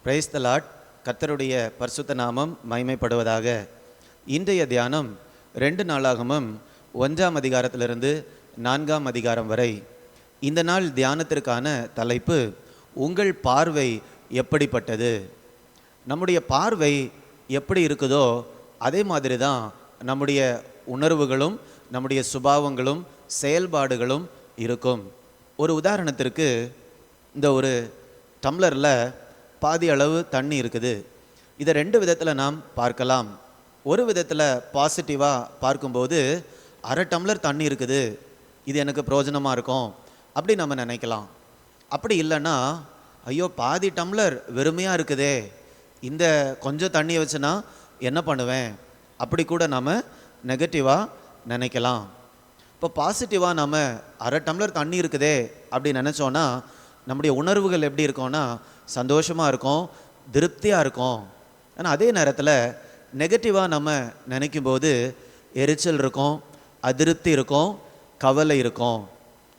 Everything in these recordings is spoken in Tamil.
Praise the Lord. கர்த்தருடைய பரிசுத்த நாமம் மகிமைப்படுவதாக. இன்றைய தியானம் 2 நாளாகமம் 1ஆம் அதிகாரத்திலிருந்து 4ஆம் அதிகாரம் வரை. இந்த நாள் தியானத்திற்கான தலைப்பு, உங்கள் பார்வை எப்படிப்பட்டது? நம்முடைய பார்வை எப்படி இருக்குதோ அதே மாதிரி தான் நம்முடைய உணர்வுகளும் நம்முடைய சுபாவங்களும் செயல்பாடுகளும் இருக்கும். ஒரு உதாரணத்திற்கு, இந்த ஒரு டம்ளரில் பாதி அளவு தண்ணி இருக்குது. இதை 2 விதத்தில் நாம் பார்க்கலாம். ஒரு விதத்தில் பாசிட்டிவாக பார்க்கும்போது, அரை டம்ளர் தண்ணி இருக்குது, இது எனக்கு பிரயோஜனமாக இருக்கும் அப்படி நம்ம நினைக்கலாம். அப்படி இல்லைன்னா, ஐயோ பாதி டம்ளர் வெறுமையாக இருக்குதே, இந்த கொஞ்சம் தண்ணியை வச்சுனா என்ன பண்ணுவேன், அப்படி கூட நம்ம நெகட்டிவாக நினைக்கலாம். இப்போ பாசிட்டிவாக நம்ம அரை டம்ளர் தண்ணி இருக்குதே அப்படி நினச்சோன்னா நம்முடைய உணர்வுகள் எப்படி இருக்கும்னா சந்தோஷமாக இருக்கும், திருப்தியாக இருக்கும். ஆனால் அதே நேரத்தில் நெகட்டிவாக நம்ம நினைக்கும்போது எரிச்சல் இருக்கும், அதிருப்தி இருக்கும், கவலை இருக்கும்.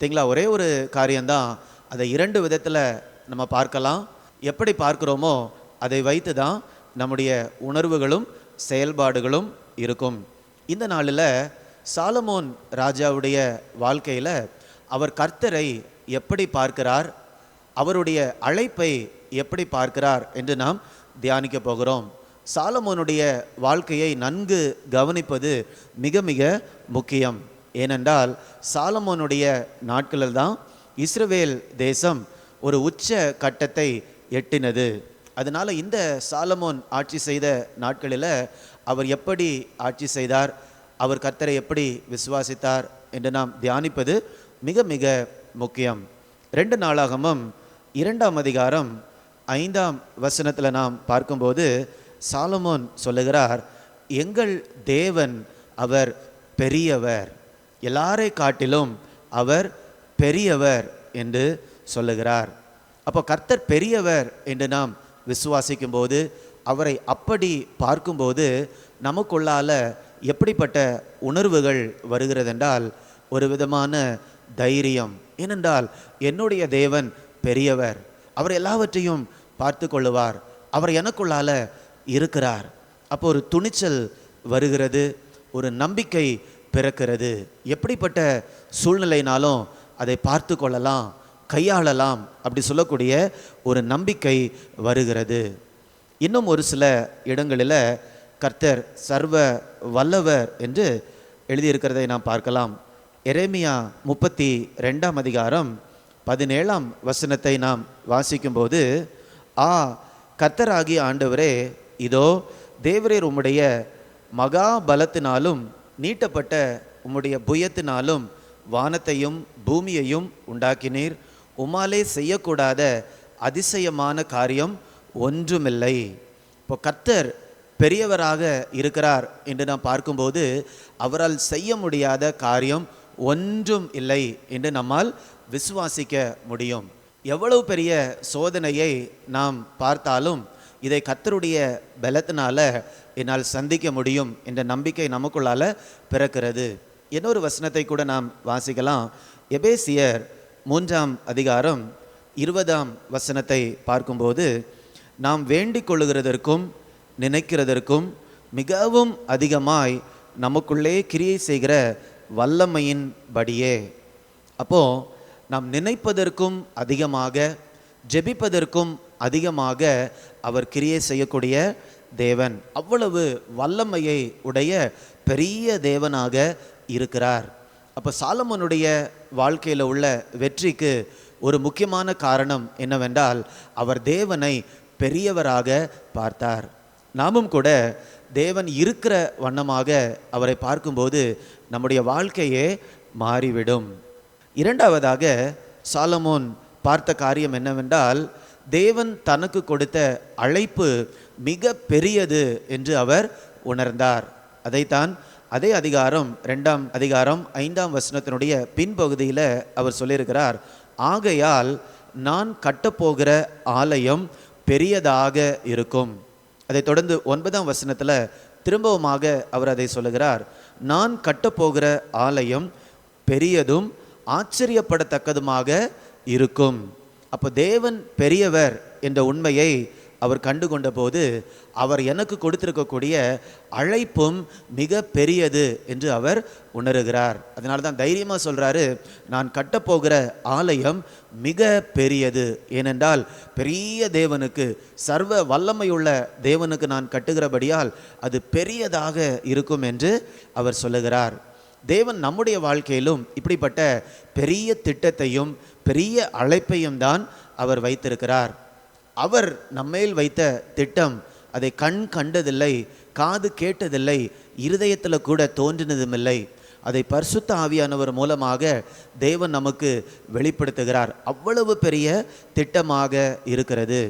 சரிங்களா? ஒரே ஒரு காரியம்தான், அதை 2 விதத்தில் நம்ம பார்க்கலாம். எப்படி பார்க்குறோமோ அதை வைத்து தான் நம்முடைய உணர்வுகளும் செயல்பாடுகளும் இருக்கும். இந்த நாளில் சாலமோன் ராஜாவுடைய வாழ்க்கையில் அவர் கர்த்தரை எப்படி பார்க்கிறார், அவருடைய அழைப்பை எப்படி பார்க்கிறார் என்று நாம் தியானிக்க போகிறோம். சாலமோனுடைய வாழ்க்கையை நன்கு கவனிப்பது மிக மிக முக்கியம். ஏனென்றால் சாலமோனுடைய நாட்களில் தான் இஸ்ரவேல் தேசம் ஒரு உச்ச கட்டத்தை எட்டினது. அதனால் இந்த சாலமோன் ஆட்சி செய்த நாட்களில் அவர் எப்படி ஆட்சி செய்தார், அவர் கர்த்தரை எப்படி விசுவாசித்தார் என்று நாம் தியானிப்பது மிக மிக முக்கியம். 2 நாளாகமம் 2ஆம் அதிகாரம் 5ஆம் வசனத்தில் நாம் பார்க்கும்போது சாலமோன் சொல்லுகிறார், எங்கள் தேவன் அவர் பெரியவர், எல்லாரை காட்டிலும் அவர் பெரியவர் என்று சொல்லுகிறார். அப்போ கர்த்தர் பெரியவர் என்று நாம் விசுவாசிக்கும் போது, அவரை அப்படி பார்க்கும்போது நமக்குள்ளால எப்படிப்பட்ட உணர்வுகள் வருகிறதென்றால், ஒரு விதமான தைரியம். ஏனென்றால் என்னுடைய தேவன் பெரியவர், அவர் எல்லாவற்றையும் பார்த்து கொள்ளுவார், அவர் எனக்குள்ளால இருக்கிறார். அப்போ ஒரு துணிச்சல் வருகிறது, ஒரு நம்பிக்கை பிறக்கிறது. எப்படிப்பட்ட சூழ்நிலைனாலும் அதை பார்த்து கொள்ளலாம், கையாளலாம் அப்படி சொல்லக்கூடிய ஒரு நம்பிக்கை வருகிறது. இன்னும் ஒரு சில இடங்களில் கர்த்தர் சர்வ வல்லவர் என்று எழுதியிருக்கிறதை நாம் பார்க்கலாம். எரேமியா 32ஆம் அதிகாரம் 17ஆம் வசனத்தை நாம் வாசிக்கும்போது, கர்த்தராகிய ஆண்டவரே, இதோ தேவரீர் உம்முடைய மகா பலத்தினாலும் நீட்டப்பட்ட உம்முடைய புயத்தினாலும் வானத்தையும் பூமியையும் உண்டாக்கினீர், உம்மாலே செய்யக்கூடாத அதிசயமான காரியம் ஒன்றுமில்லை. இப்போ கர்த்தர் பெரியவராக இருக்கிறார் என்று நாம் பார்க்கும்போது, அவரால் செய்ய முடியாத காரியம் ஒன்றும் இல்லை என்று நம்மால் விசுவாசிக்க முடியும். எவ்வளவு பெரிய சோதனையை நாம் பார்த்தாலும் இதை கர்த்தருடைய பலத்தினால என்னால் சந்திக்க முடியும் என்ற நம்பிக்கை நமக்குள்ளால பிறக்கிறது. இன்னொரு வசனத்தை கூட நாம் வாசிக்கலாம். எபேசியர் 3ஆம் அதிகாரம் 20ஆம் வசனத்தை பார்க்கும்போது, நாம் வேண்டிக் கொள்ளுகிறதற்கும் நினைக்கிறதற்கும் மிகவும் அதிகமாய் நமக்குள்ளே கிரியை செய்கிற வல்லமையின் படியே. அப்போது நாம் நினைப்பதற்கும் அதிகமாக, ஜெபிப்பதற்கும் அதிகமாக அவர் கிரியை செய்யக்கூடிய தேவன். அவ்வளவு வல்லமையை உடைய பெரிய தேவனாக இருக்கிறார். அப்போ சாலமோனுடைய வாழ்க்கையில் உள்ள வெற்றிக்கு ஒரு முக்கியமான காரணம் என்னவென்றால், அவர் தேவனை பெரியவராக பார்த்தார். நாமும் கூட தேவன் இருக்கிற வண்ணமாக அவரை பார்க்கும்போது நம்முடைய வாழ்க்கையே மாறிவிடும். 2ஆவதாக சாலமோன் பார்த்த காரியம் என்னவென்றால், தேவன் தனக்கு கொடுத்த அழைப்பு மிக பெரியது என்று அவர் உணர்ந்தார். அதைத்தான் அதே அதிகாரம் 2ஆம் அதிகாரம் 5ஆம் வசனத்தினுடைய பின்பகுதியில் அவர் சொல்லியிருக்கிறார், ஆகையால் நான் கட்டப்போகிற ஆலயம் பெரியதாக இருக்கும். அதை தொடர்ந்து 9ஆம் வசனத்தில் திரும்பவுமாக அவர் அதை சொல்லுகிறார், நான் கட்டப்போகிற ஆலயம் பெரியதும் ஆச்சரியப்படத்தக்கதுமாக இருக்கும். அப்போ தேவன் பெரியவர் என்ற உண்மையை அவர் கண்டு கொண்டபோது அவர் எனக்கு கொடுத்திருக்கக்கூடிய அழைப்பும் மிக பெரியது என்று அவர் உணர்கிறார். அதனால தான் தைரியமாக சொல்கிறாரு, நான் கட்டப்போகிற ஆலயம் மிக பெரியது. ஏனென்றால் பெரிய தேவனுக்கு, சர்வ வல்லமையுள்ள தேவனுக்கு நான் கட்டுகிறபடியால் அது பெரியதாக இருக்கும் என்று அவர் சொல்லுகிறார். தேவன் நம்முடைய வாழ்க்கையிலும் இப்படிப்பட்ட பெரிய திட்டத்தையும் பெரிய அழைப்பையும் தான் அவர் வைத்திருக்கிறார். அவர் நம்மேல் வைத்த திட்டம் அதை கண் கண்டதில்லை, காது கேட்டதில்லை, இருதயத்தில் கூட தோன்றினதுமில்லை. அதை பரிசுத்த ஆவியானவர் மூலமாக தேவன் நமக்கு வெளிப்படுத்துகிறார். அவ்வளவு பெரிய திட்டமாக இருக்கிறது.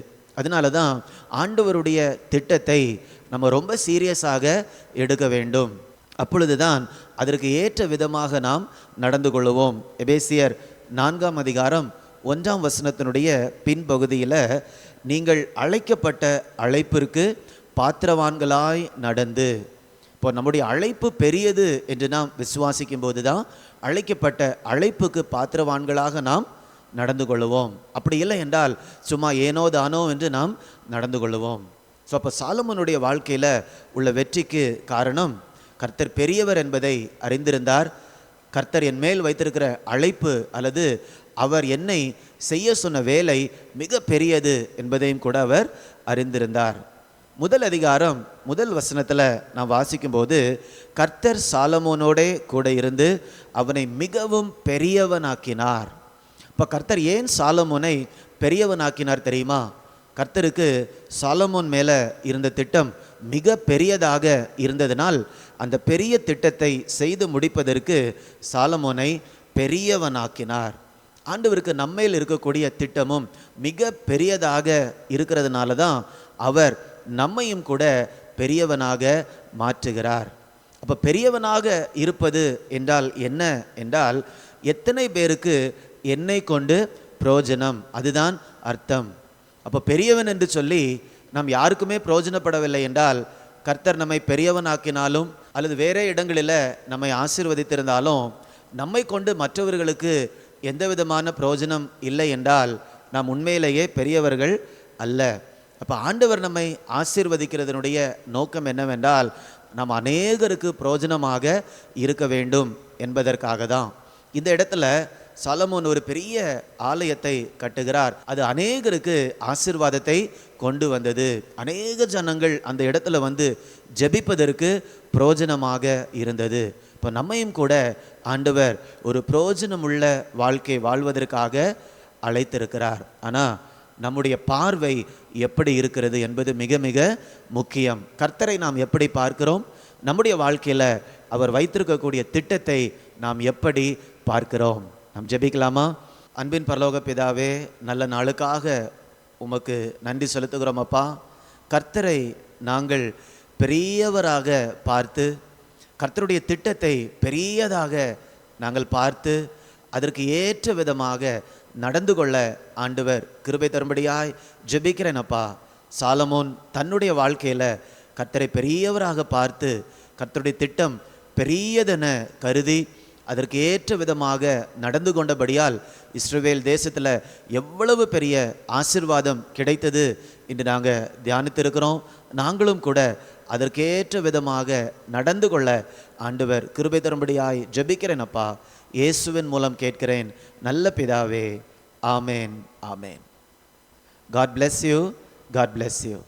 அதனால தான் ஆண்டவருடைய திட்டத்தை நம்ம ரொம்ப சீரியஸாக எடுக்க வேண்டும். அப்பொழுது தான் அதற்கு ஏற்ற விதமாக நாம் நடந்து கொள்வோம். எபேசியர் 4ஆம் அதிகாரம் 1ஆம் வசனத்தினுடைய பின்பகுதியில், நீங்கள் அழைக்கப்பட்ட அழைப்பிற்கு பாத்திரவான்களாய் நடந்து. இப்போ நம்முடைய அழைப்பு பெரியது என்று நாம் விசுவாசிக்கும் போது தான் அழைக்கப்பட்ட அழைப்புக்கு பாத்திரவான்களாக நாம் நடந்து கொள்வோம். அப்படி இல்லை என்றால் சும்மா ஏனோ தானோ என்று நாம் நடந்து கொள்வோம். ஸோ அப்போ சாலமோனுடைய வாழ்க்கையில் உள்ள வெற்றிக்கு காரணம், கர்த்தர் பெரியவர் என்பதை அறிந்திருந்தார். கர்த்தர் என் மேல் வைத்திருக்கிற அழைப்பு அல்லது அவர் என்னை செய்ய சொன்ன வேலை மிக பெரியது என்பதையும் கூட அவர் அறிந்திருந்தார். முதல் அதிகாரம் 1 வசனத்தில் நான் வாசிக்கும்போது, கர்த்தர் சாலமோனோடே கூட இருந்து அவனை மிகவும் பெரியவனாக்கினார். இப்போ கர்த்தர் ஏன் சாலமோனை பெரியவனாக்கினார் தெரியுமா? கர்த்தருக்கு சாலமோன் மேலே இருந்த திட்டம் மிக பெரியதாக இருந்ததினால் அந்த பெரிய திட்டத்தை செய்து முடிப்பதற்கு சாலமோனை பெரியவனாக்கினார். ஆண்டவருக்கு நம்மையில் இருக்கக்கூடிய திட்டமும் மிக பெரியதாக இருக்கிறதுனால தான் அவர் நம்மையும் கூட பெரியவனாக மாற்றுகிறார். அப்போ பெரியவனாக இருப்பது என்றால் என்ன என்றால், எத்தனை பேருக்கு என்னை கொண்டு பிரயோஜனம், அதுதான் அர்த்தம். அப்போ பெரியவன் என்று சொல்லி நாம் யாருக்குமே பிரயோஜனப்படவில்லை என்றால், கர்த்தர் நம்மை பெரியவனாக்கினாலும் அல்லது வேறே இடங்களில் நம்மை ஆசீர்வதித்திருந்தாலும் நம்மை கொண்டு மற்றவர்களுக்கு எந்த விதமான பிரயோஜனம் இல்லை என்றால் நாம் உண்மையிலேயே பெரியவர்கள் அல்ல. அப்போ ஆண்டவர் நம்மை ஆசீர்வதிக்கிறதனுடைய நோக்கம் என்னவென்றால், நாம் அநேகருக்கு பிரயோஜனமாக இருக்க வேண்டும் என்பதற்காக தான். இந்த இடத்துல சாலமோன் ஒரு பெரிய ஆலயத்தை கட்டுகிறார். அது அநேகருக்கு ஆசீர்வாதத்தை கொண்டு வந்தது. அநேக ஜனங்கள் அந்த இடத்துல வந்து ஜெபிப்பதற்கு பிரயோஜனமாக இருந்தது. இப்போ நம்மையும் கூட ஆண்டவர் ஒரு பிரயோஜனமுள்ள வாழ்க்கை வாழ்வதற்காக அழைத்திருக்கிறார். ஆனால் நம்முடைய பார்வை எப்படி இருக்கிறது என்பது மிக மிக முக்கியம். கர்த்தரை நாம் எப்படி பார்க்கிறோம், நம்முடைய வாழ்க்கையில் அவர் வைத்திருக்கக்கூடிய திட்டத்தை நாம் எப்படி பார்க்கிறோம்? நாம் ஜெபிக்கலாமா? அன்பின் பரலோக பிதாவே, நல்ல நாளுக்காக உமக்கு நன்றி செலுத்துகிறோம் அப்பா. கர்த்தரை நாங்கள் பெரியவராக பார்த்து, கர்த்தருடைய திட்டத்தை பெரியதாக நாங்கள் பார்த்து அதற்கு ஏற்ற விதமாக நடந்து கொள்ள ஆண்டவர் கிருபை தரும்படியாய் ஜெபிக்கிறேன் அப்பா. சாலமோன் தன்னுடைய வாழ்க்கையில் கர்த்தரை பெரியவராக பார்த்து கர்த்தருடைய திட்டம் பெரியதென கருதி அதற்கு ஏற்ற விதமாக நடந்து கொண்டபடியால் இஸ்ரவேல் தேசத்தில் எவ்வளவு பெரிய ஆசீர்வாதம் கிடைத்தது என்று நாங்கள் தியானித்திருக்கிறோம். நாங்களும் கூட அதற்கேற்ற விதமாக நடந்து கொள்ள ஆண்டவர் கிருபை தரும்படியாய் ஜெபிக்கிறேன் அப்பா. இயேசுவின் மூலம் கேட்கிறேன் நல்ல பிதாவே. ஆமேன், ஆமேன். God bless you. God bless you.